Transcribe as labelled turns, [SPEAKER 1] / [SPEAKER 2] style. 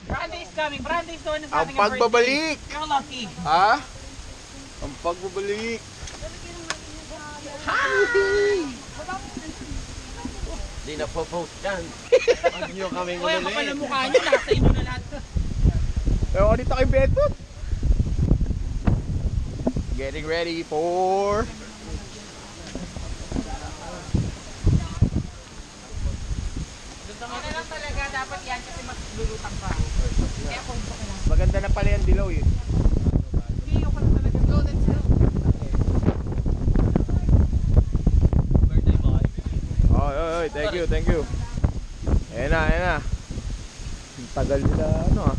[SPEAKER 1] Brandy is coming. Brandy is doing
[SPEAKER 2] Ang pagbabalik.
[SPEAKER 1] You're lucky.
[SPEAKER 2] Ha? Ang pagbabalik.
[SPEAKER 3] Hindi na po-post yan. Huwag nyo kaming
[SPEAKER 1] Uy, ang kapal
[SPEAKER 3] ulit.
[SPEAKER 1] ng mukha nyo. Nasa inyo na lahat.
[SPEAKER 2] Pero dito kay Beto. Getting ready for...
[SPEAKER 1] Ano lang talaga dapat yan kasi mas lulutang ka. Kaya kung pa kailangan.
[SPEAKER 2] Maganda na pala yung dilaw eh.
[SPEAKER 1] Hindi, ako na talaga. Go, let's go.
[SPEAKER 3] Birthday boy.
[SPEAKER 2] Oy, thank you. Ayan na. Ang tagal nila, ano ah.